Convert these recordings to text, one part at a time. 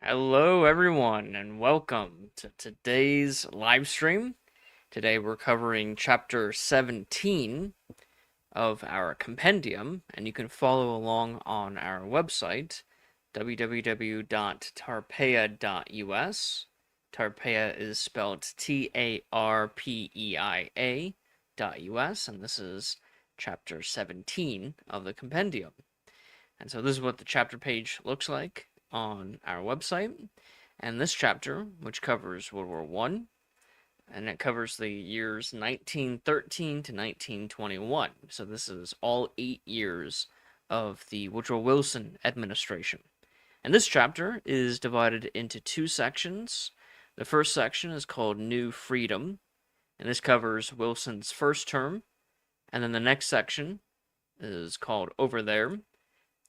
Hello, everyone, and welcome to today's live stream. Today we're covering chapter 17 of our compendium, and you can follow along on our website, www.tarpeia.us. Tarpeia is spelled Tarpeia.us, and this is chapter 17 of the compendium. And so this is what the chapter page looks like on our website. And this chapter, which covers World War One, and it covers the years 1913 to 1921. So this is all 8 years of the Woodrow Wilson administration. And this chapter is divided into two sections. The first section is called New Freedom, and this covers Wilson's first term. And then the next section is called Over There,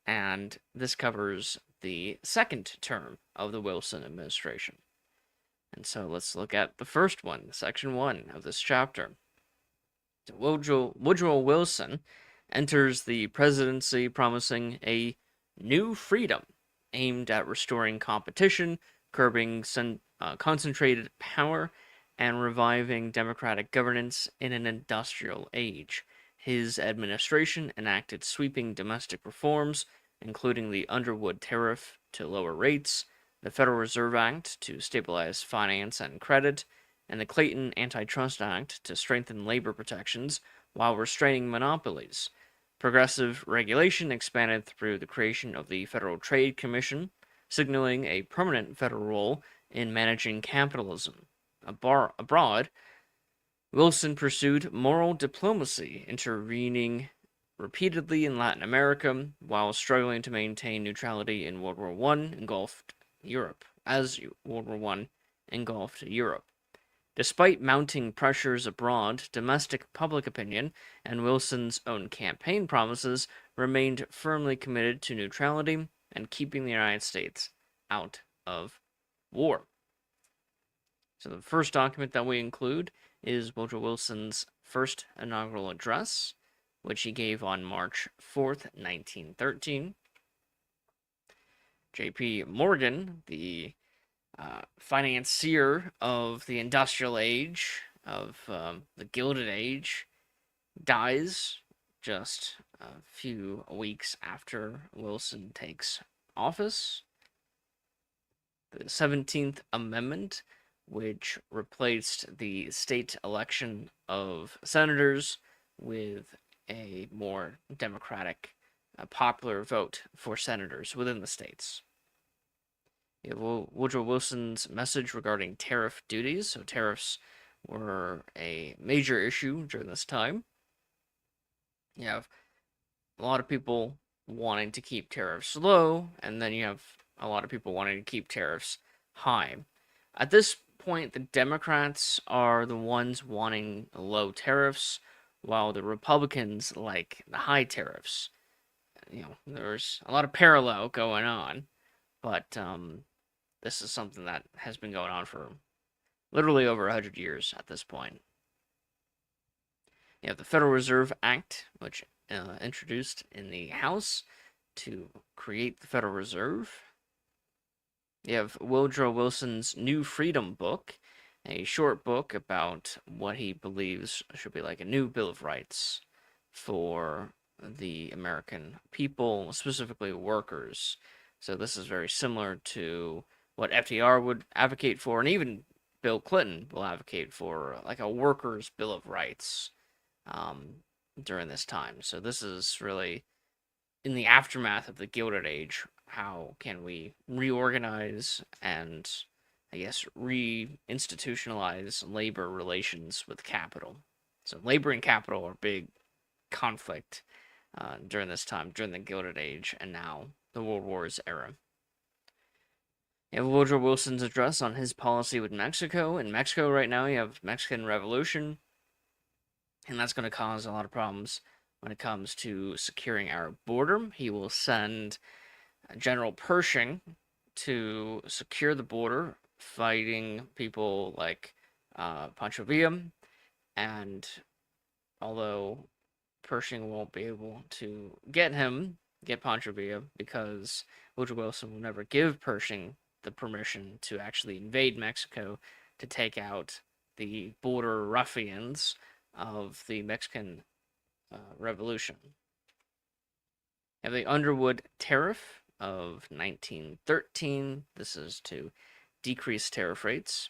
and this covers the second term of the Wilson administration. And so let's look at the first one, section 1 of this chapter. Woodrow Wilson enters the presidency promising a new freedom aimed at restoring competition, curbing concentrated power, and reviving democratic governance in an industrial age. His administration enacted sweeping domestic reforms, including the Underwood Tariff to lower rates, the Federal Reserve Act to stabilize finance and credit, and the Clayton Antitrust Act to strengthen labor protections while restraining monopolies. Progressive regulation expanded through the creation of the Federal Trade Commission, signaling a permanent federal role in managing capitalism. Abroad, Wilson pursued moral diplomacy, intervening repeatedly in Latin America while struggling to maintain neutrality in World War One engulfed Europe, as World War One engulfed Europe. Despite mounting pressures abroad, domestic public opinion and Wilson's own campaign promises remained firmly committed to neutrality and keeping the United States out of war. So the first document that we include is Woodrow Wilson's first inaugural address, which he gave on March 4th, 1913. J.P. Morgan, the financier of the industrial age, of the Gilded Age, dies just a few weeks after Wilson takes office. The 17th Amendment, which replaced the state election of senators with a more democratic, popular vote for senators within the states. You have Woodrow Wilson's message regarding tariff duties. So tariffs were a major issue during this time. You have a lot of people wanting to keep tariffs low, and then you have a lot of people wanting to keep tariffs high. At this point, the Democrats are the ones wanting low tariffs, while the Republicans like the high tariffs. There's a lot of parallel going on, but this is something that has been going on for literally over 100 years at this point. You have the Federal Reserve Act, which introduced in the House to create the Federal Reserve. You have Woodrow Wilson's New Freedom book, a short book about what he believes should be like a new Bill of Rights for the American people, specifically workers. So this is very similar to what FDR would advocate for, and even Bill Clinton will advocate for, like a workers' Bill of Rights during this time. So this is really in the aftermath of the Gilded Age. How can we reorganize and, I guess, reinstitutionalize labor relations with capital? So labor and capital are big conflict during this time, during the Gilded Age, and now the World Wars era. You have Woodrow Wilson's address on his policy with Mexico. In Mexico right now, you have Mexican Revolution, and that's going to cause a lot of problems when it comes to securing our border. He will send General Pershing to secure the border, fighting people like Pancho Villa, and although Pershing won't be able to get Pancho Villa, because Woodrow Wilson will never give Pershing the permission to actually invade Mexico to take out the border ruffians of the Mexican Revolution. You have the Underwood Tariff of 1913. This is to decrease tariff rates.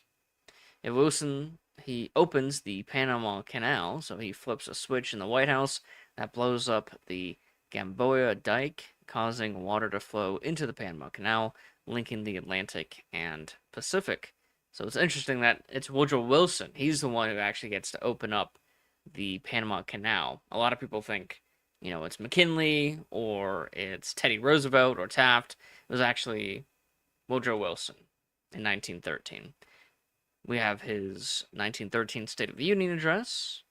If Wilson, he opens the Panama Canal, so he flips a switch in the White House that blows up the Gamboa Dike, causing water to flow into the Panama Canal, linking the Atlantic and Pacific. So it's interesting that it's Woodrow Wilson. He's the one who actually gets to open up the Panama Canal. A lot of people think, it's McKinley or it's Teddy Roosevelt or Taft. It was actually Woodrow Wilson in 1913. We have his 1913 State of the Union address,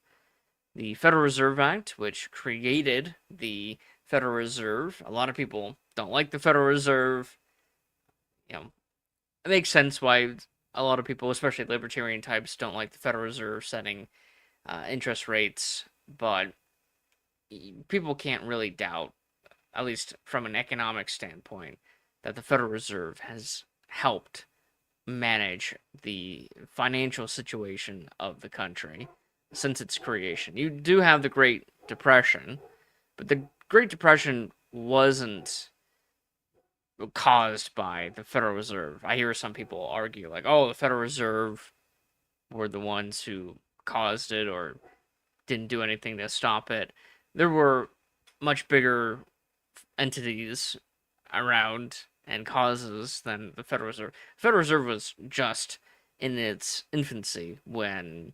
the Federal Reserve Act, which created the Federal Reserve. A lot of people don't like the Federal Reserve. It makes sense why a lot of people, especially libertarian types, don't like the Federal Reserve setting interest rates, but people can't really doubt, at least from an economic standpoint, that the Federal Reserve has helped manage the financial situation of the country since its creation. You do have the Great Depression, but the Great Depression wasn't caused by the Federal Reserve. I hear some people argue, like, oh, the Federal Reserve were the ones who caused it or didn't do anything to stop it. There were much bigger entities around and causes than the Federal Reserve. The Federal Reserve was just in its infancy when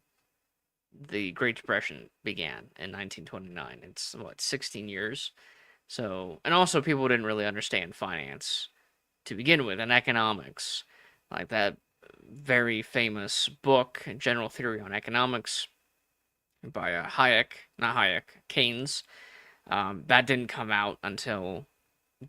the Great Depression began in 1929. It's 16 years. So, and also people didn't really understand finance to begin with and economics. Like that very famous book, General Theory on Economics, by Keynes. That didn't come out until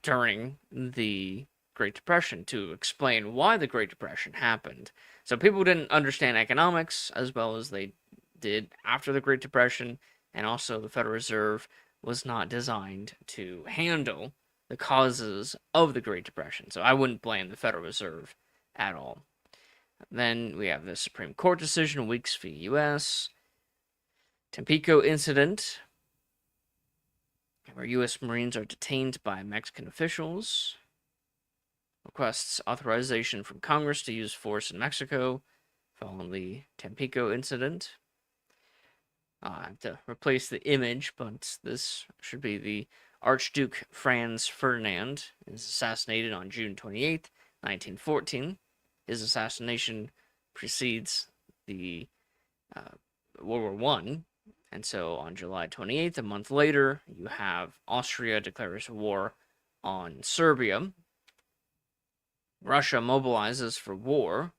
during the Great Depression to explain why the Great Depression happened. So people didn't understand economics as well as they did after the Great Depression, and also the Federal Reserve was not designed to handle the causes of the Great Depression. So I wouldn't blame the Federal Reserve at all. Then we have the Supreme Court decision, Weeks v. U.S., Tampico incident, where U.S. Marines are detained by Mexican officials, requests authorization from Congress to use force in Mexico following the Tampico incident. I have to replace the image, but this should be the Archduke Franz Ferdinand is assassinated on June 28th, 1914. His assassination precedes the World War I, and so on July 28th, a month later, you have Austria declares war on Serbia. Russia mobilizes for war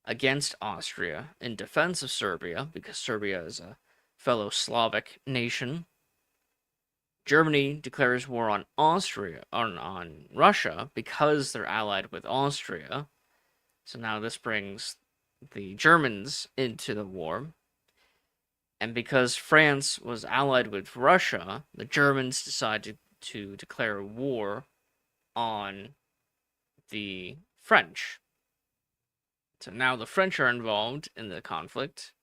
against Austria in defense of Serbia, because Serbia is a fellow Slavic nation. Germany declares war on Russia because they're allied with Austria. So now this brings the Germans into the war. And because France was allied with Russia, the Germans decided to declare war on the French. So now the French are involved in the conflict.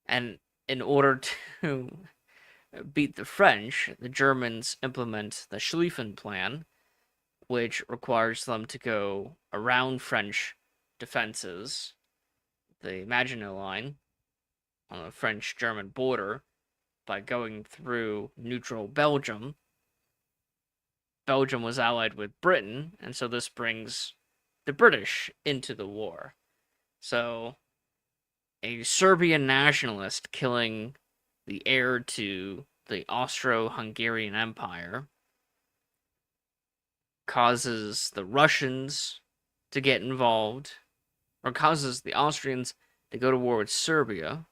And in order to beat the French, the Germans implement the Schlieffen Plan, which requires them to go around French defenses, the Maginot Line, on the French-German border, by going through neutral Belgium. Belgium was allied with Britain, and so this brings the British into the war. So, a Serbian nationalist killing the heir to the Austro-Hungarian Empire causes the Russians to get involved, or causes the Austrians to go to war with Serbia,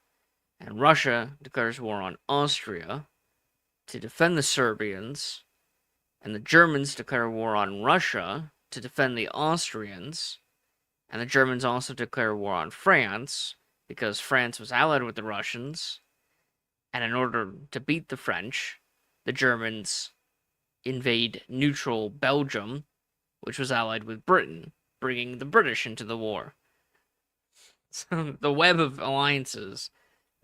and Russia declares war on Austria to defend the Serbians, and the Germans declare war on Russia to defend the Austrians, and the Germans also declare war on France, because France was allied with the Russians, and in order to beat the French, the Germans invade neutral Belgium, which was allied with Britain. bringing the British into the war. So the web of alliances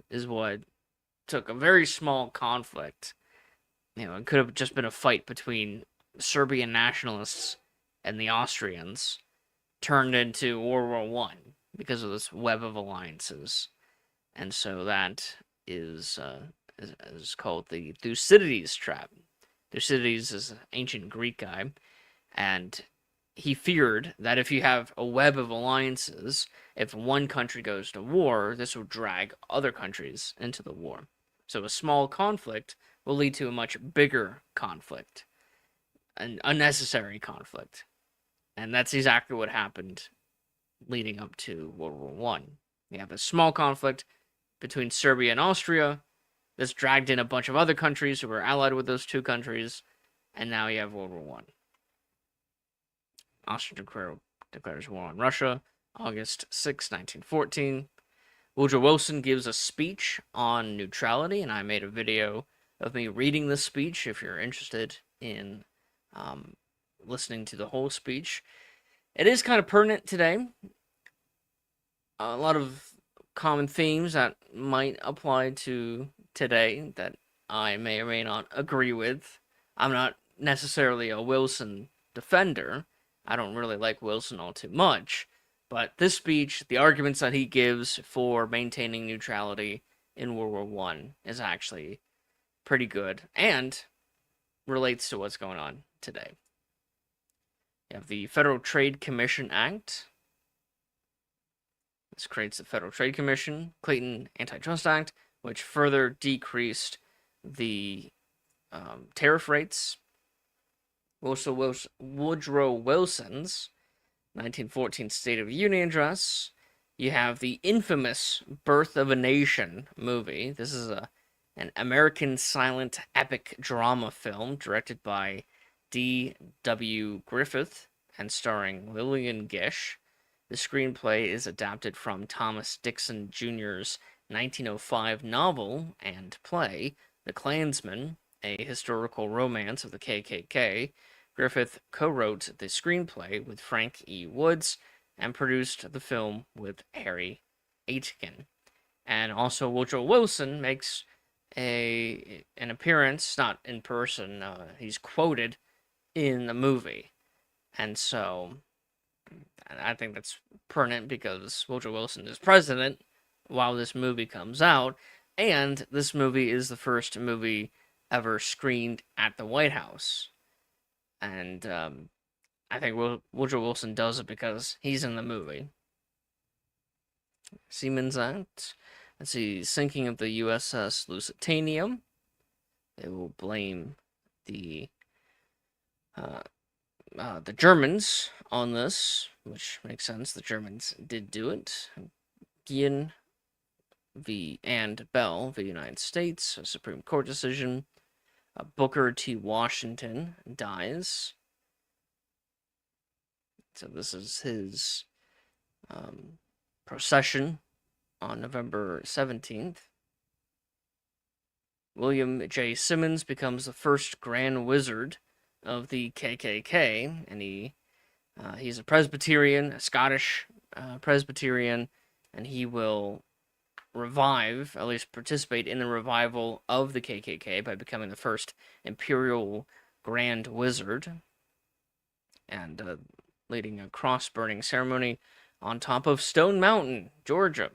is what took a very small conflict. It could have just been a fight between Serbian nationalists and the Austrians, turned into World War One because of this web of alliances. And so that is called the Thucydides trap. Thucydides is an ancient Greek guy, and he feared that if you have a web of alliances, if one country goes to war, this will drag other countries into the war. So a small conflict will lead to a much bigger conflict, an unnecessary conflict. And that's exactly what happened leading up to World War One. You have a small conflict between Serbia and Austria. This dragged in a bunch of other countries who were allied with those two countries, and now you have World War One. Austria declares war on Russia, August 6, 1914. Woodrow Wilson gives a speech on neutrality, and I made a video of me reading this speech if you're interested in listening to the whole speech. It is kind of pertinent today. A lot of common themes that might apply to today that I may or may not agree with. I'm not necessarily a Wilson defender. I don't really like Wilson all too much. But this speech, the arguments that he gives for maintaining neutrality in World War One is actually pretty good and relates to what's going on today. You have the Federal Trade Commission Act. This creates the Federal Trade Commission, Clayton Antitrust Act, which further decreased the tariff rates. Woodrow Wilson's 1914 State of the Union address. You have the infamous Birth of a Nation movie. This is an American silent epic drama film directed by D.W. Griffith and starring Lillian Gish. The screenplay is adapted from Thomas Dixon Jr.'s 1905 novel and play, The Klansman, a historical romance of the KKK. Griffith co-wrote the screenplay with Frank E. Woods and produced the film with Harry Aitken. And also Woodrow Wilson makes an appearance, not in person, he's quoted in the movie. And so I think that's pertinent because Woodrow Wilson is president while this movie comes out, and this movie is the first movie ever screened at the White House. And I think Woodrow Wilson does it because he's in the movie. Siemens Act. Let's see, sinking of the USS Lusitania. They will blame the Germans on this, which makes sense. The Germans did do it. Guillen v. and Bell v. United States, a Supreme Court decision. Booker T. Washington dies. So this is his procession on November 17th. William J. Simmons becomes the first Grand Wizard of the KKK, and he's a Presbyterian, a Scottish Presbyterian, and he will revive, at least participate in the revival of the KKK by becoming the first Imperial Grand Wizard, and leading a cross-burning ceremony on top of Stone Mountain, Georgia,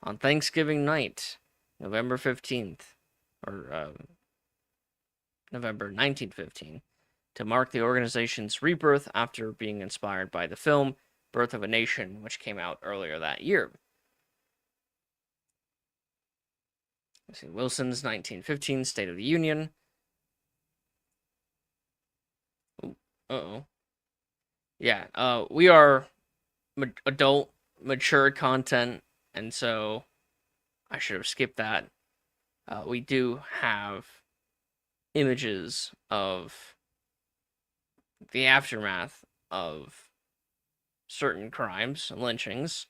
on Thanksgiving night, November 15th, or November 1915, to mark the organization's rebirth after being inspired by the film Birth of a Nation, which came out earlier that year. Let's see, Wilson's 1915 State of the Union. Uh-oh. Yeah, we are adult, mature content, and so I should have skipped that. We do have images of the aftermath of certain crimes and lynchings,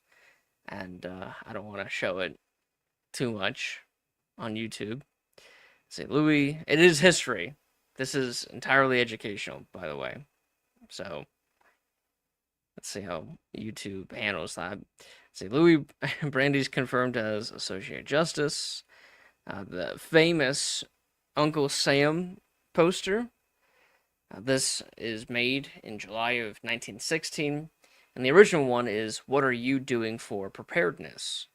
and I don't want to show it too much on YouTube. Say, Louis, it is history. This is entirely educational, by the way. So, Let's see how YouTube handles that. Let's see, Louis Brandeis confirmed as Associate Justice. The famous Uncle Sam poster. This is made in July of 1916, and the original one is "What are you doing for preparedness?"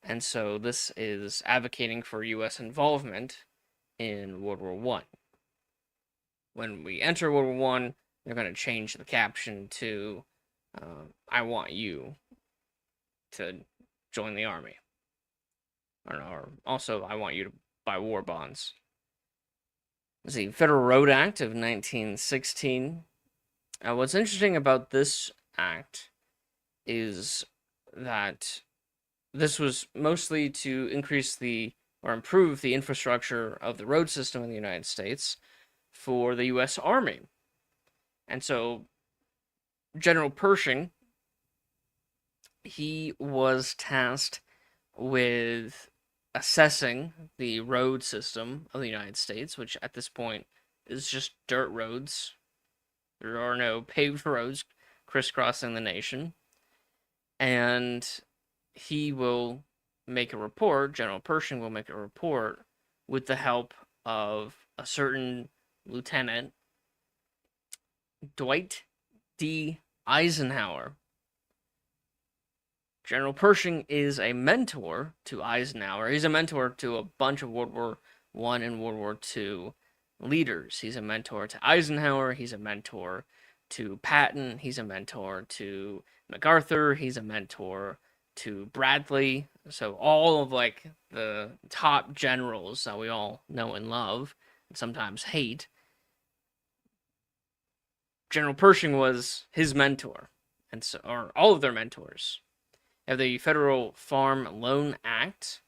And so this is advocating for U.S. involvement in World War One. When we enter World War One, they're going to change the caption to "I want you to join the army," or also "I want you to buy war bonds." The Federal Road Act of 1916. What's interesting about this act is that this was mostly to increase or improve the infrastructure of the road system in the United States for the U.S. Army. And so General Pershing, he was tasked with assessing the road system of the United States, which at this point is just dirt roads. There are no paved roads crisscrossing the nation. And he will make a report, General Pershing will make a report with the help of a certain Lieutenant Dwight D. Eisenhower. General Pershing is a mentor to Eisenhower. He's a mentor to a bunch of World War I and World War II leaders. He's a mentor to Eisenhower. He's a mentor to Patton. He's a mentor to MacArthur. He's a mentor to Bradley. So all of like the top generals that we all know and love and sometimes hate, General Pershing was his mentor, and so, or all of their mentors. Have the Federal Farm Loan Act.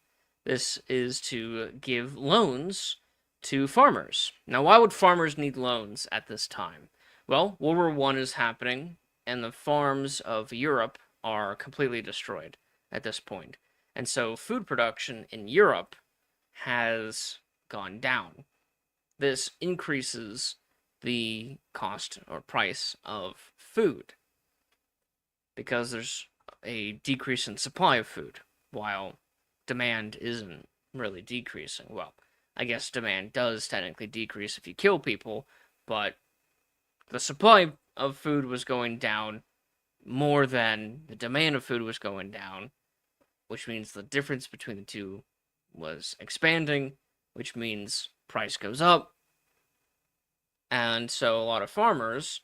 This is to give loans to farmers. Now, why would farmers need loans at this time? Well, World War I is happening, and the farms of Europe are completely destroyed at this point. And so food production in Europe has gone down. This increases the cost or price of food because there's a decrease in supply of food while demand isn't really decreasing. Well, I guess demand does technically decrease if you kill people, but the supply of food was going down more than the demand of food was going down, which means the difference between the two was expanding, which means price goes up. And so a lot of farmers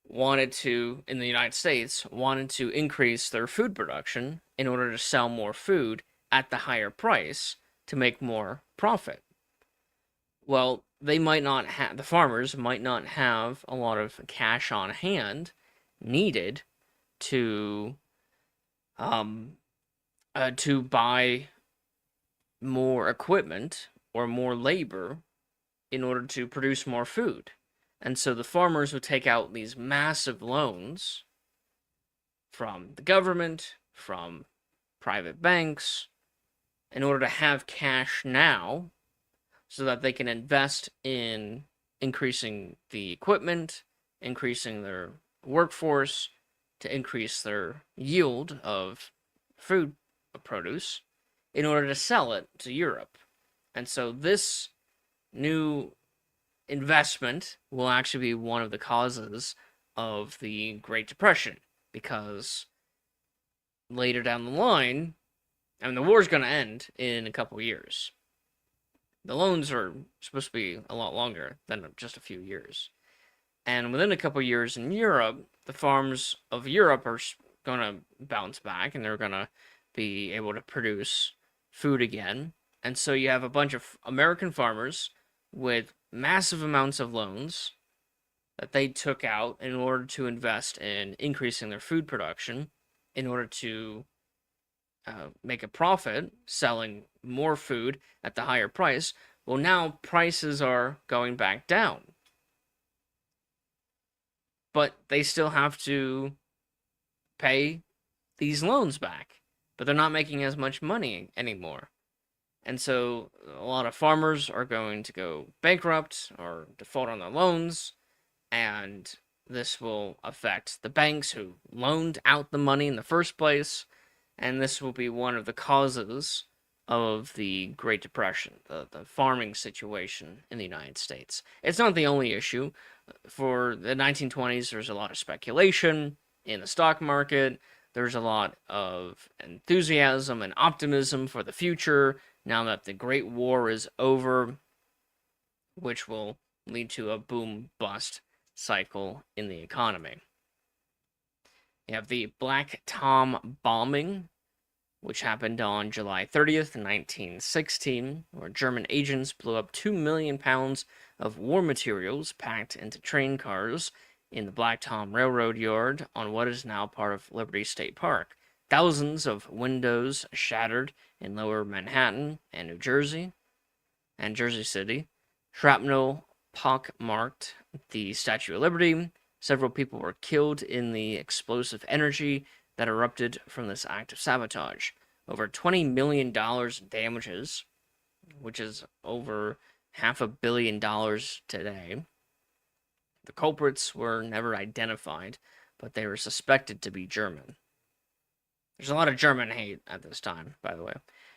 wanted to, in the United States, wanted to increase their food production in order to sell more food at the higher price to make more profit. Well, they might not have, the farmers might not have a lot of cash on hand needed to buy more equipment or more labor in order to produce more food. And so the farmers would take out these massive loans from the government, from private banks, in order to have cash now so that they can invest in increasing the equipment, increasing their workforce, to increase their yield of food produce in order to sell it to Europe. And so this new investment will actually be one of the causes of the Great Depression, because later down the line, I mean, the war's going to end in a couple years. The loans are supposed to be a lot longer than just a few years. And within a couple years in Europe, the farms of Europe are going to bounce back and they're going to be able to produce food again. And so you have a bunch of American farmers with massive amounts of loans that they took out in order to invest in increasing their food production, in order to make a profit selling more food at the higher price. Well, now prices are going back down. But they still have to pay these loans back. But they're not making as much money anymore. And so a lot of farmers are going to go bankrupt or default on their loans. And this will affect the banks who loaned out the money in the first place, and this will be one of the causes of the Great Depression, the farming situation in the United States. It's not the only issue. For the 1920s, there's a lot of speculation in the stock market. There's a lot of enthusiasm and optimism for the future now that the Great War is over, which will lead to a boom bust cycle in the economy. You have the Black Tom bombing, which happened on July 30th, 1916, where German agents blew up 2 million pounds of war materials packed into train cars in the Black Tom Railroad Yard on what is now part of Liberty State Park. Thousands of windows shattered in lower Manhattan and New Jersey and Jersey City. Shrapnel pockmarked the Statue of Liberty. Several people were killed in the explosive energy that erupted from this act of sabotage. Over $20 million in damages, which is over $500 million today. The culprits were never identified, but they were suspected to be German. There's a lot of German hate at this time, by the way.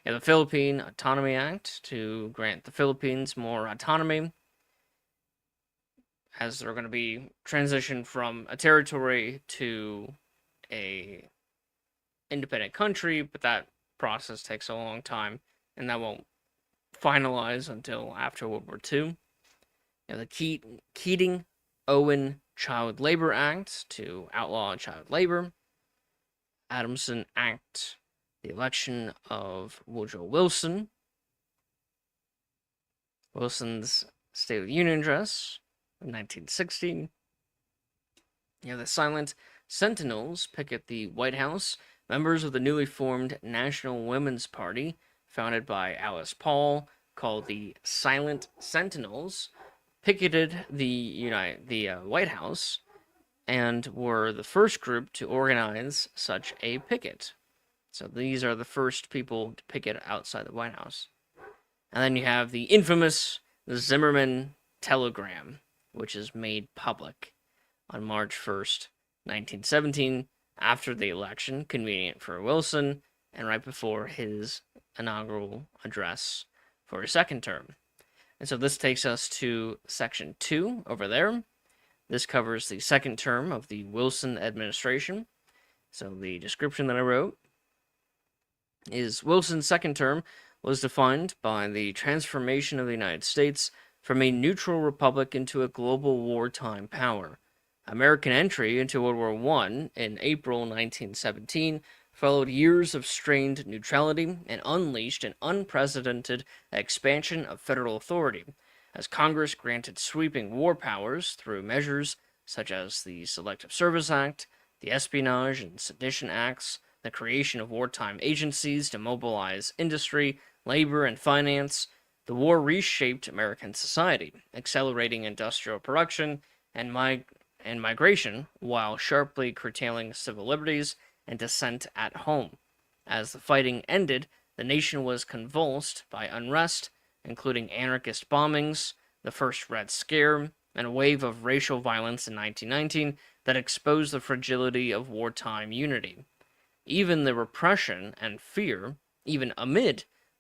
You have the Philippine Autonomy Act to grant the Philippines more autonomy, as they're going to be transitioned from a territory to a independent country, but that process takes a long time, and that won't finalize until after World War II. You have the Keating-Owen Child Labor Act to outlaw child labor. Adamson Act, the election of Woodrow Wilson. Wilson's State of the Union address in 1916. You have the Silent Sentinels picket the White House. Members of the newly formed National Women's Party, founded by Alice Paul, called the Silent Sentinels, picketed the White House and were the first group to organize such a picket. So these are the first people to picket outside the White House. And then you have the infamous Zimmerman telegram, which is made public on March 1st, 1917, after the election, convenient for Wilson, and right before his inaugural address for his second term. And so this takes us to Section 2 over there. This covers the second term of the Wilson administration. So the description that I wrote is Wilson's second term was defined by the transformation of the United States from a neutral republic into a global wartime power. American entry into World War I in April 1917 followed years of strained neutrality and unleashed an unprecedented expansion of federal authority, as Congress granted sweeping war powers through measures such as the Selective Service Act, the Espionage and Sedition Acts, the creation of wartime agencies to mobilize industry, labor, and finance. The war reshaped American society, accelerating industrial production and migration, while sharply curtailing civil liberties and dissent at home. As the fighting ended, the nation was convulsed by unrest, including anarchist bombings, the first Red Scare, and a wave of racial violence in 1919 that exposed the fragility of wartime unity. Even amid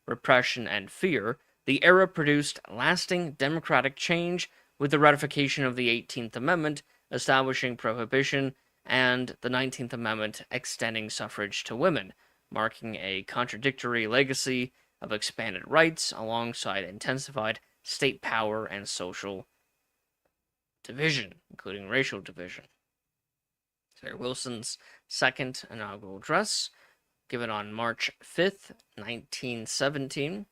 repression and fear, the era produced lasting democratic change with the ratification of the 18th Amendment, establishing prohibition, and the 19th Amendment extending suffrage to women, marking a contradictory legacy of expanded rights alongside intensified state power and social division, including racial division. Sarah Wilson's second inaugural address, given on March 5th, 1917.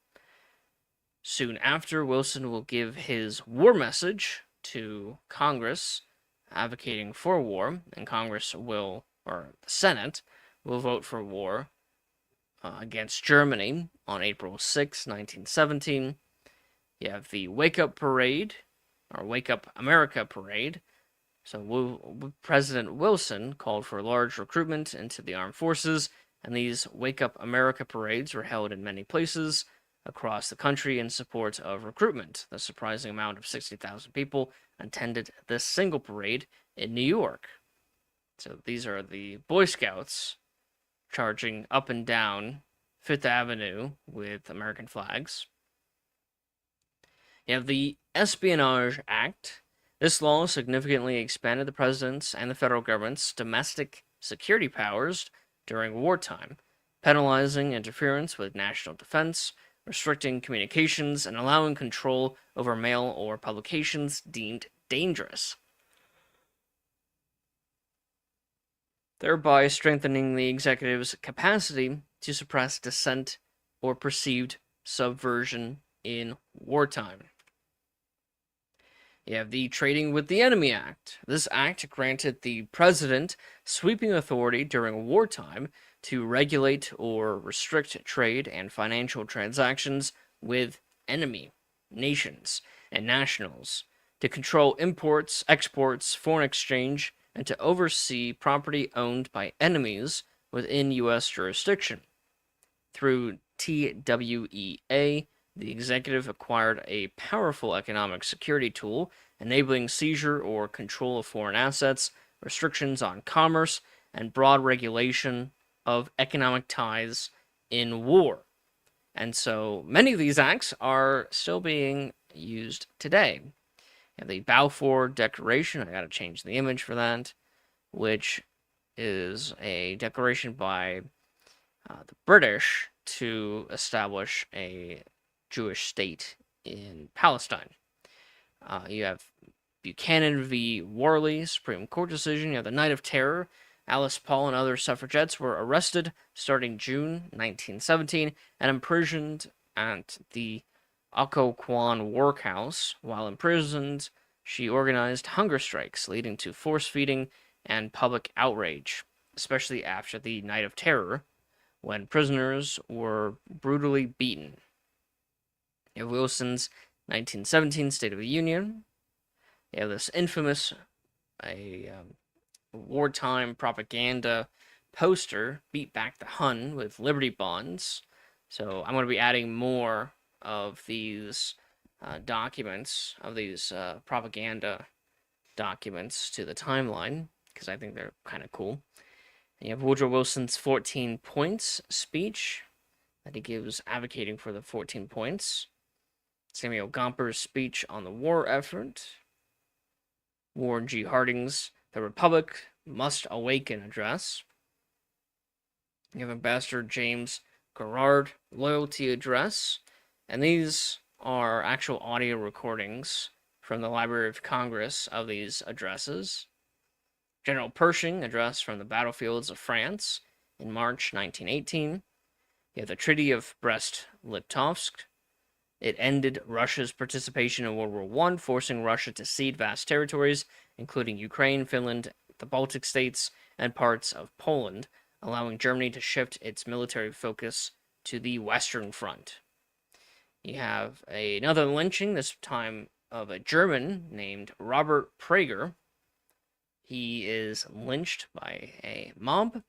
Soon after, Wilson will give his war message to Congress, advocating for war, and the Senate will vote for war against Germany on April 6, 1917. You have the Wake Up Parade, or Wake Up America Parade. So President Wilson called for large recruitment into the armed forces, and these Wake Up America parades were held in many places across the country in support of recruitment. The surprising amount of 60,000 people attended this single parade in New York. So these are the Boy Scouts charging up and down Fifth Avenue with American flags. You have the Espionage Act. This law significantly expanded the president's and the federal government's domestic security powers during wartime, penalizing interference with national defense, restricting communications, and allowing control over mail or publications deemed dangerous, thereby strengthening the executive's capacity to suppress dissent or perceived subversion in wartime. You have the Trading with the Enemy Act. This act granted the president sweeping authority during wartime to regulate or restrict trade and financial transactions with enemy nations and nationals, to control imports, exports, foreign exchange, and to oversee property owned by enemies within U.S. jurisdiction. Through TWEA, the executive acquired a powerful economic security tool, enabling seizure or control of foreign assets, restrictions on commerce, and broad regulation of economic ties in war. And so many of these acts are still being used today. You have the Balfour Declaration. I got to change the image for that, which is a declaration by the British to establish a Jewish state in Palestine. You have Buchanan v. Worley, Supreme Court decision. You have the Night of Terror. Alice Paul and other suffragettes were arrested starting June 1917 and imprisoned at the Occoquan workhouse. While imprisoned, she organized hunger strikes, leading to force feeding and public outrage, especially after the Night of Terror, when prisoners were brutally beaten. You have Wilson's 1917 State of the Union. You have this infamous wartime propaganda poster, Beat Back the Hun, with Liberty Bonds. So I'm going to be adding more of these documents, of these propaganda documents to the timeline, because I think they're kind of cool. And you have Woodrow Wilson's 14 points speech that he gives advocating for the 14 points. Samuel Gomper's speech on the war effort. Warren G. Harding's The Republic Must Awaken address. You have Ambassador James Garrard loyalty address. And these are actual audio recordings from the Library of Congress of these addresses. General Pershing address from the battlefields of France in March 1918. You have the Treaty of Brest-Litovsk. It ended Russia's participation in World War I, forcing Russia to cede vast territories, including Ukraine, Finland, the Baltic states, and parts of Poland, allowing Germany to shift its military focus to the Western Front. You have another lynching, this time of a German named Robert Prager. He is lynched by a mob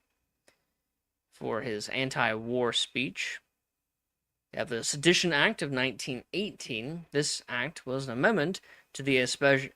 for his anti-war speech. You have the Sedition Act of 1918. This act was an amendment to the Espionage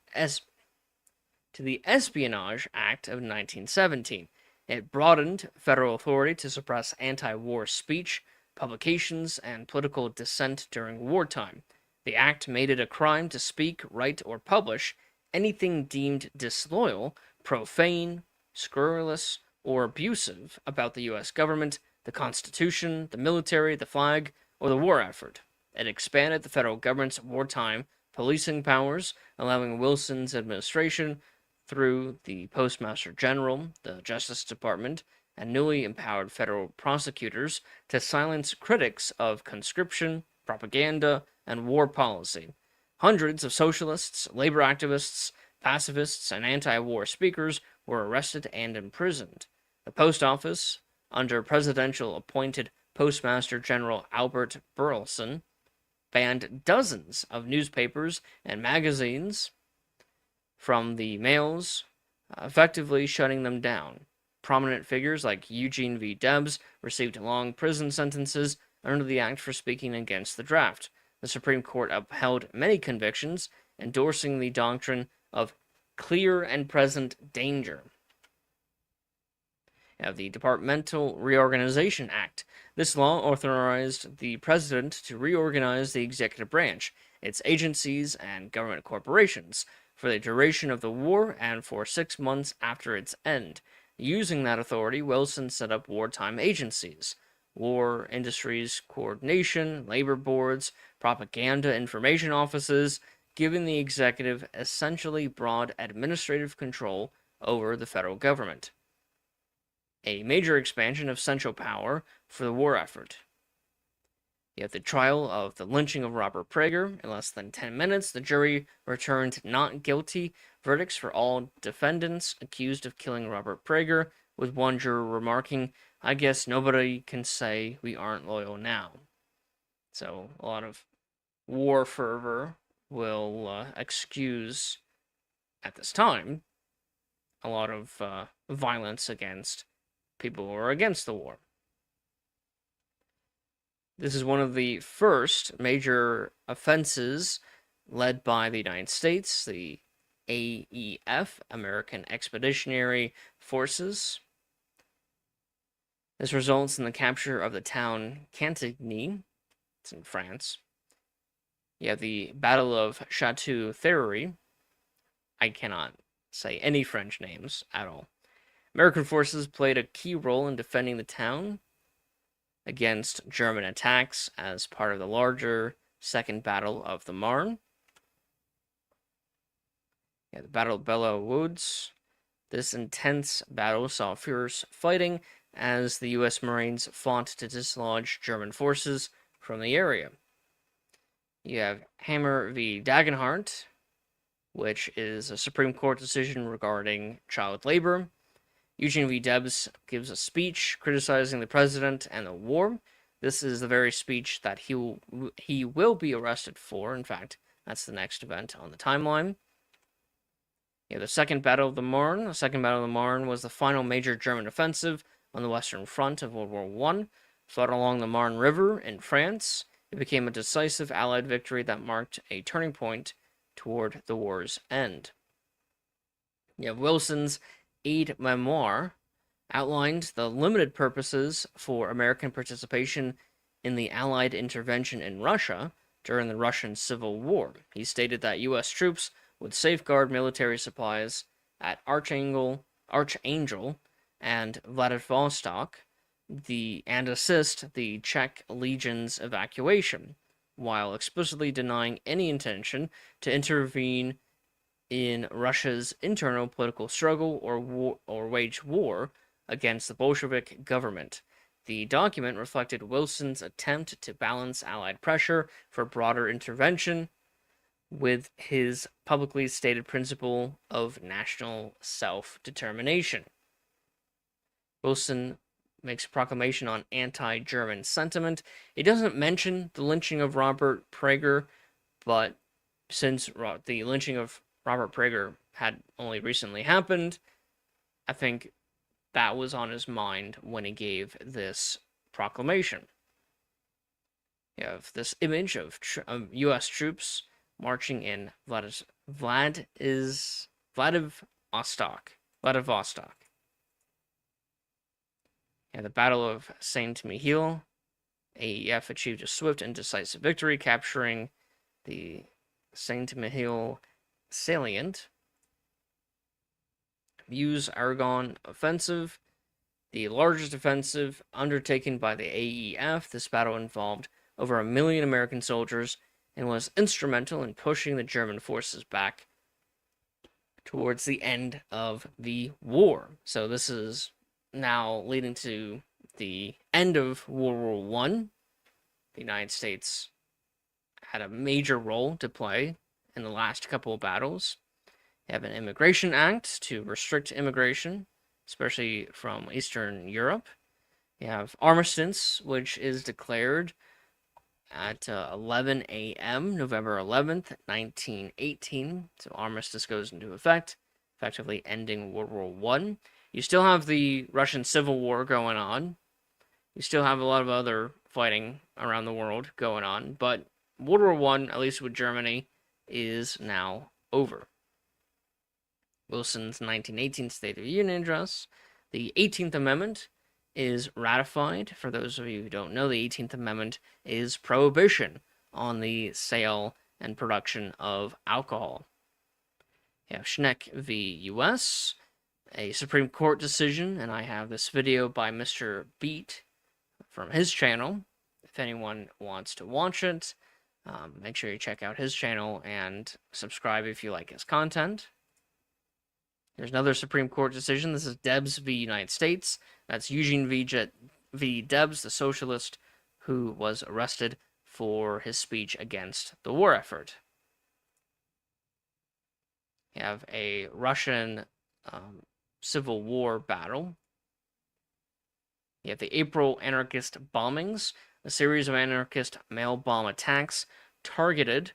Act of 1917. It broadened federal authority to suppress anti-war speech, publications, and political dissent during wartime. The act made it a crime to speak, write, or publish anything deemed disloyal, profane, scurrilous, or abusive about the U.S. government, the Constitution, the military, the flag, or the war effort. It expanded the federal government's wartime policing powers, allowing Wilson's administration, through the Postmaster General, the Justice Department, and newly empowered federal prosecutors, to silence critics of conscription, propaganda, and war policy. Hundreds of socialists, labor activists, pacifists, and anti-war speakers were arrested and imprisoned. The post office, under presidential appointed Postmaster General Albert Burleson, banned dozens of newspapers and magazines from the mails, effectively shutting them down. Prominent figures like Eugene V. Debs received long prison sentences, under the act for speaking against the draft. The Supreme Court upheld many convictions, endorsing the doctrine of clear and present danger. You have the Departmental Reorganization Act. This law authorized the president to reorganize the executive branch, its agencies, and government corporations for the duration of the war and for 6 months after its end. Using that authority, Wilson set up wartime agencies, war industries coordination, labor boards, propaganda information offices, giving the executive essentially broad administrative control over the federal government. A major expansion of central power for the war effort. You have the trial of the lynching of Robert Prager. In less than 10 minutes, the jury returned not guilty verdicts for all defendants accused of killing Robert Prager, with one juror remarking, "I guess nobody can say we aren't loyal now." So a lot of war fervor will excuse, at this time, a lot of violence against people who are against the war. This is one of the first major offenses led by the United States, the AEF, American Expeditionary Forces. This results in the capture of the town Cantigny. It's in France. You have the Battle of Chateau Thierry. I cannot say any French names at all. American forces played a key role in defending the town against German attacks as part of the larger Second Battle of the Marne. The Battle of Belleau Woods. This intense battle saw fierce fighting as the U.S. Marines fought to dislodge German forces from the area. You have Hammer v. Dagenhart, which is a Supreme Court decision regarding child labor. Eugene V. Debs gives a speech criticizing the president and the war. This is the very speech that he will be arrested for. In fact, that's the next event on the timeline. Yeah, the Second Battle of the Marne. The Second Battle of the Marne was the final major German offensive on the Western Front of World War I. Fought along the Marne River in France, it became a decisive Allied victory that marked a turning point toward the war's end. You have Wilson's aide-memoire outlined the limited purposes for American participation in the Allied intervention in Russia during the Russian Civil War. He stated that U.S. troops would safeguard military supplies at Archangel and Vladivostok, and assist the Czech legion's evacuation, while explicitly denying any intention to intervene in Russia's internal political struggle or wage war against the Bolshevik government. The document reflected Wilson's attempt to balance Allied pressure for broader intervention with his publicly stated principle of national self-determination. Wilson makes a proclamation on anti-German sentiment. It doesn't mention the lynching of Robert Prager, but since the lynching of Robert Prager had only recently happened, I think that was on his mind when he gave this proclamation. You have this image of U.S. troops marching in Vladivostok. And the Battle of Saint-Mihiel, AEF achieved a swift and decisive victory, capturing the Saint-Mihiel salient. Meuse-Argonne offensive, the largest offensive undertaken by the AEF. This battle involved over 1 million American soldiers and was instrumental in pushing the German forces back towards the end of the war. So this is now leading to the end of World War I. The United States had a major role to play in the last couple of battles. You have an Immigration Act to restrict immigration, especially from Eastern Europe. You have armistice, which is declared at 11 a.m., November 11th, 1918. So armistice goes into effect, effectively ending World War I. You still have the Russian Civil War going on. You still have a lot of other fighting around the world going on, but World War I, at least with Germany, is now over. Wilson's 1918 State of the Union address. The 18th Amendment is ratified. For those of you who don't know, the 18th Amendment is prohibition on the sale and production of alcohol. You have Schneck v. U.S., a Supreme Court decision, and I have this video by Mr. Beat from his channel. If anyone wants to watch it, make sure you check out his channel and subscribe if you like his content. There's another Supreme Court decision. This is Debs v. United States. That's Eugene v. Debs, the socialist who was arrested for his speech against the war effort. You have a Russian Civil War battle. You have the April anarchist bombings, a series of anarchist mail bomb attacks targeted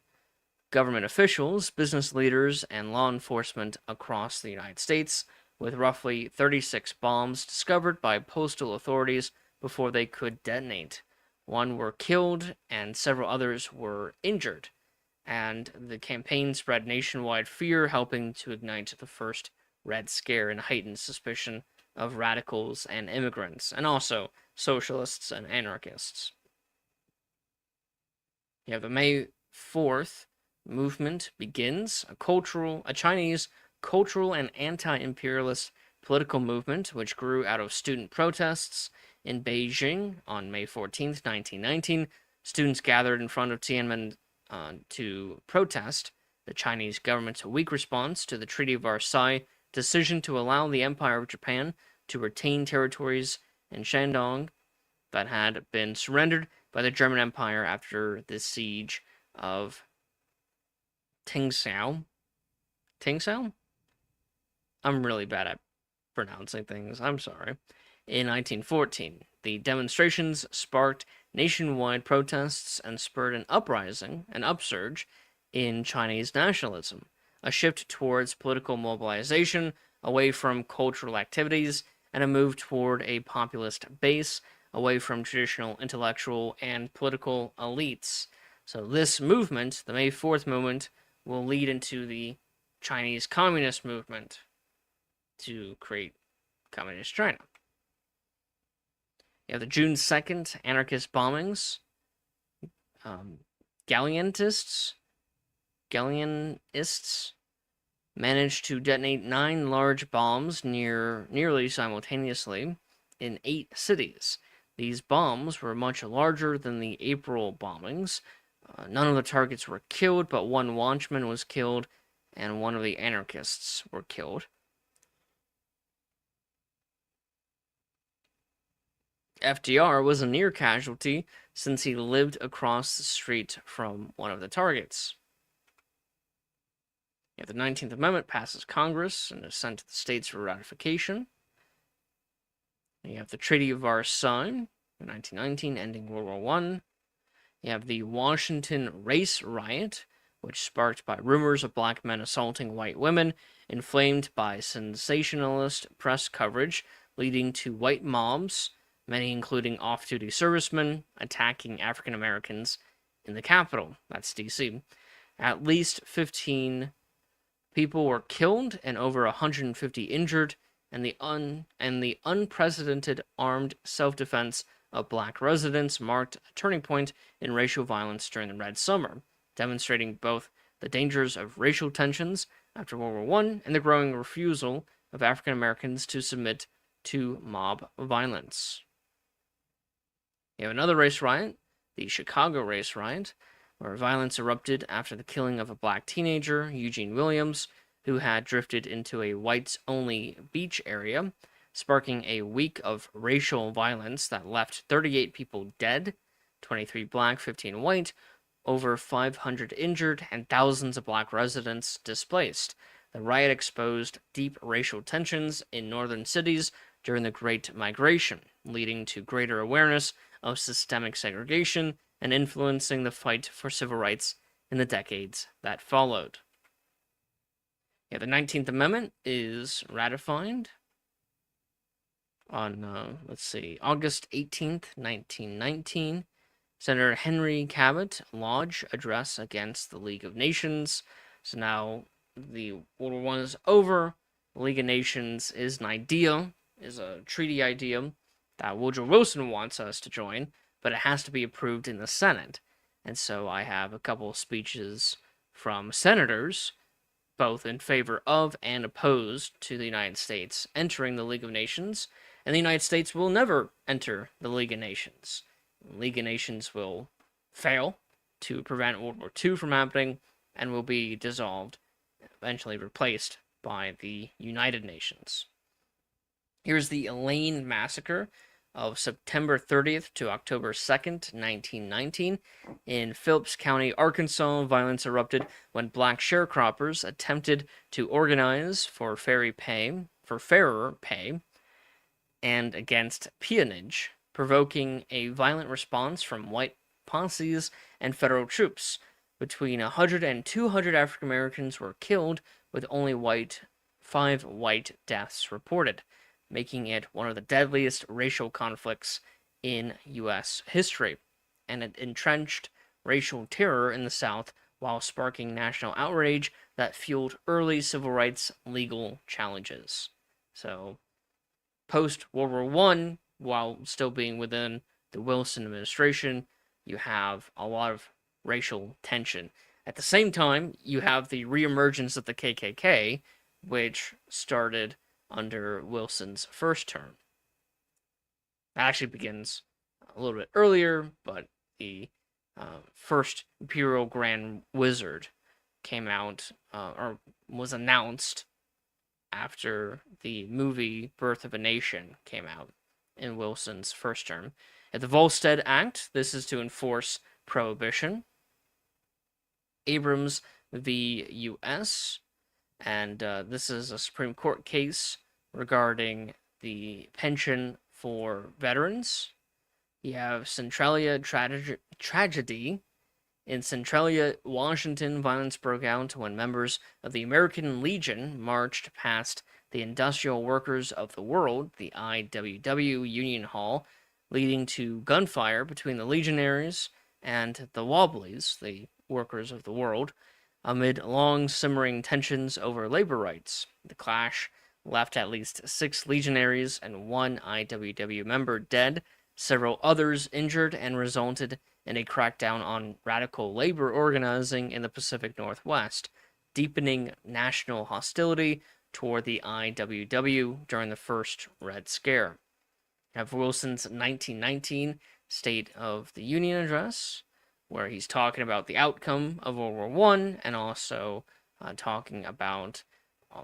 government officials, business leaders, and law enforcement across the United States, with roughly 36 bombs discovered by postal authorities before they could detonate. One were killed, and several others were injured, and the campaign spread nationwide fear, helping to ignite the first Red Scare and heightened suspicion of radicals and immigrants, and also socialists and anarchists. You have the May 4th movement begins, a Chinese cultural and anti-imperialist political movement which grew out of student protests in Beijing on May 14th, 1919. Students gathered in front of Tiananmen to protest the Chinese government's weak response to the Treaty of Versailles decision to allow the Empire of Japan to retain territories in Shandong that had been surrendered by the German Empire after the siege of Tingsao? I'm really bad at pronouncing things. I'm sorry. In 1914, the demonstrations sparked nationwide protests and spurred an upsurge in Chinese nationalism, a shift towards political mobilization away from cultural activities, and a move toward a populist base away from traditional intellectual and political elites. So this movement, the May 4th movement, will lead into the Chinese Communist movement to create Communist China. You have the June 2nd anarchist bombings. Galleanists managed to detonate 9 large bombs nearly simultaneously in 8 cities. These bombs were much larger than the April bombings. None of the targets were killed, but one watchman was killed, and one of the anarchists were killed. FDR was a near casualty since he lived across the street from one of the targets. You have the 19th Amendment passes Congress and is sent to the states for ratification. You have the Treaty of Versailles in 1919, ending World War I. You have the Washington race riot, which sparked by rumors of black men assaulting white women, inflamed by sensationalist press coverage, leading to white mobs, many including off-duty servicemen, attacking African Americans in the Capitol, that's D.C. At least 15 people were killed and over 150 injured, and the unprecedented armed self-defense of black residents marked a turning point in racial violence during the Red Summer, demonstrating both the dangers of racial tensions after World War I and the growing refusal of African Americans to submit to mob violence. You have another race riot, the Chicago race riot, where violence erupted after the killing of a black teenager, Eugene Williams, who had drifted into a whites-only beach area, sparking a week of racial violence that left 38 people dead, 23 black, 15 white, over 500 injured, and thousands of black residents displaced. The riot exposed deep racial tensions in northern cities during the Great Migration, leading to greater awareness of systemic segregation and influencing the fight for civil rights in the decades that followed. Yeah, the 19th Amendment is ratified. On, let's see, August 18th, 1919, Senator Henry Cabot lodged address against the League of Nations. So now the World War I is over. The League of Nations is an idea, is a treaty idea that Woodrow Wilson wants us to join, but it has to be approved in the Senate. And so I have a couple of speeches from senators, both in favor of and opposed to the United States entering the League of Nations, and the United States will never enter the League of Nations. The League of Nations will fail to prevent World War II from happening and will be dissolved, eventually replaced by the United Nations. Here's the Elaine Massacre of September 30th to October 2nd, 1919. In Phillips County, Arkansas, violence erupted when black sharecroppers attempted to organize for fairer pay and against peonage, provoking a violent response from white posses and federal troops. Between 100 and 200 African Americans were killed, with only 5 white deaths reported, making it one of the deadliest racial conflicts in U.S. history, and it entrenched racial terror in the South while sparking national outrage that fueled early civil rights legal challenges. So, post World War I, while still being within the Wilson administration, you have a lot of racial tension. At the same time, you have the reemergence of the KKK, which started under Wilson's first term. That actually begins a little bit earlier, but the first Imperial Grand Wizard came out, or was announced after the movie Birth of a Nation came out in Wilson's first term. At the Volstead Act, this is to enforce prohibition. Abrams v. U.S., and this is a Supreme Court case regarding the pension for veterans. You have Centralia tragedy. In Centralia, Washington, violence broke out when members of the American Legion marched past the Industrial Workers of the World, the IWW Union Hall, leading to gunfire between the Legionaries and the Wobblies, the Workers of the World, amid long simmering tensions over labor rights. The clash left at least 6 Legionaries and 1 IWW member dead, several others injured, and resulted in a crackdown on radical labor organizing in the Pacific Northwest, deepening national hostility toward the IWW during the first Red Scare. You have Wilson's 1919 State of the Union address, where he's talking about the outcome of World War I and also talking about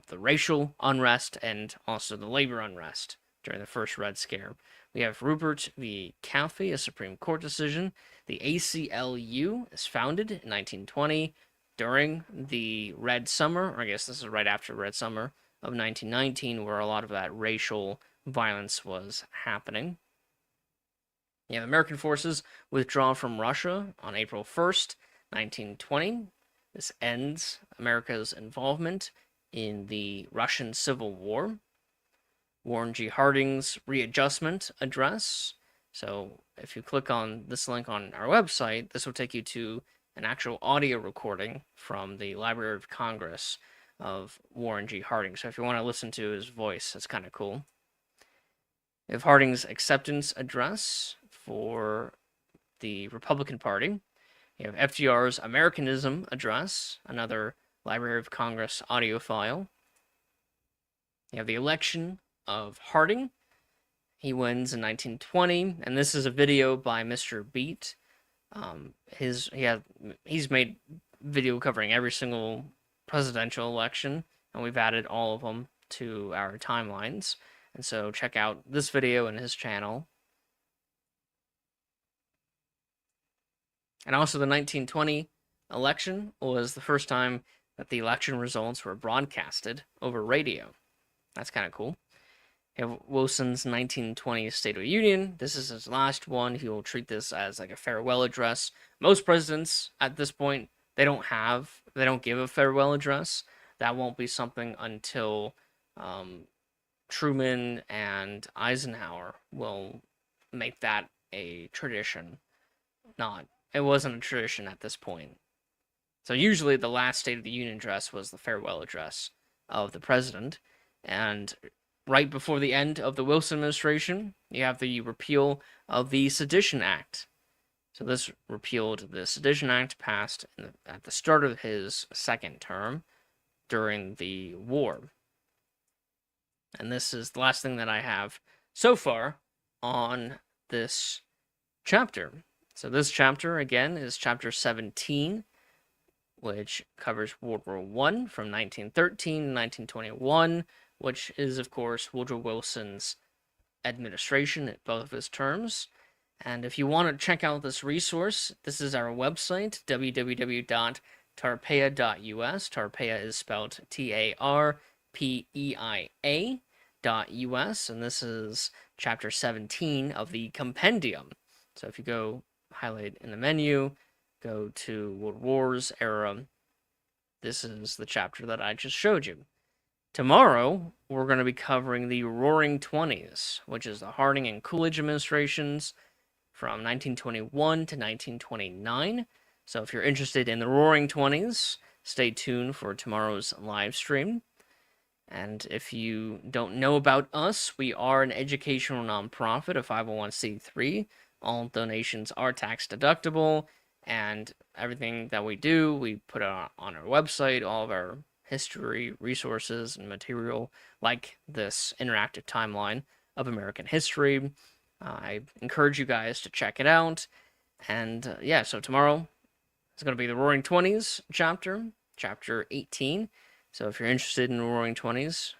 the racial unrest and also the labor unrest during the first Red Scare. We have Rupert v. Calfee, a Supreme Court decision. The ACLU is founded in 1920 during the Red Summer, or I guess this is right after Red Summer of 1919, where a lot of that racial violence was happening. You have American forces withdraw from Russia on April 1st, 1920. This ends America's involvement in the Russian Civil War. Warren G. Harding's readjustment address. So if you click on this link on our website, this will take you to an actual audio recording from the Library of Congress of Warren G. Harding. So if you want to listen to his voice, that's kind of cool. You have Harding's acceptance address for the Republican Party. You have FDR's Americanism address, another Library of Congress audio file. You have the election of Harding. He wins in 1920, and this is a video by Mr. Beat. He's made video covering every single presidential election, and we've added all of them to our timelines. And so check out this video and his channel. And also the 1920 election was the first time that the election results were broadcasted over radio. That's kind of cool. You have Wilson's 1920 State of the Union. This is his last one. He will treat this as like a farewell address. Most presidents at this point, they don't give a farewell address. That won't be something until Truman and Eisenhower will make that a tradition. Not, it wasn't a tradition at this point. So usually the last State of the Union address was the farewell address of the president. And right before the end of the Wilson administration, you have the repeal of the Sedition Act. So this repealed the Sedition Act passed at the start of his second term during the war. And this is the last thing that I have so far on this chapter. So this chapter, again, is chapter 17, which covers World War I from 1913 to 1921, which is, of course, Woodrow Wilson's administration at both of his terms. And if you want to check out this resource, this is our website, www.tarpeia.us. Tarpeia is spelled TARPEIA.us, and this is chapter 17 of the compendium. So if you go highlight in the menu, go to World Wars era, this is the chapter that I just showed you. Tomorrow, we're going to be covering the Roaring Twenties, which is the Harding and Coolidge administrations from 1921 to 1929. So if you're interested in the Roaring Twenties, stay tuned for tomorrow's live stream. And if you don't know about us, we are an educational nonprofit, a 501c3. All donations are tax deductible, and everything that we do, we put on our website, all of our history, resources, and material, like this interactive timeline of American history. I encourage you guys to check it out. And yeah, so tomorrow is going to be the Roaring Twenties chapter 18. So if you're interested in the Roaring Twenties,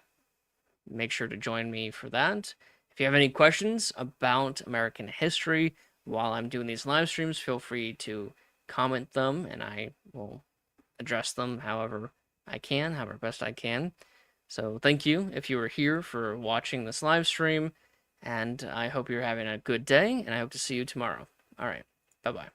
make sure to join me for that. If you have any questions about American history while I'm doing these live streams, feel free to comment them, and I will address them however I can, however best I can. So thank you if you were here for watching this live stream, and I hope you're having a good day, and I hope to see you tomorrow. All right, bye-bye.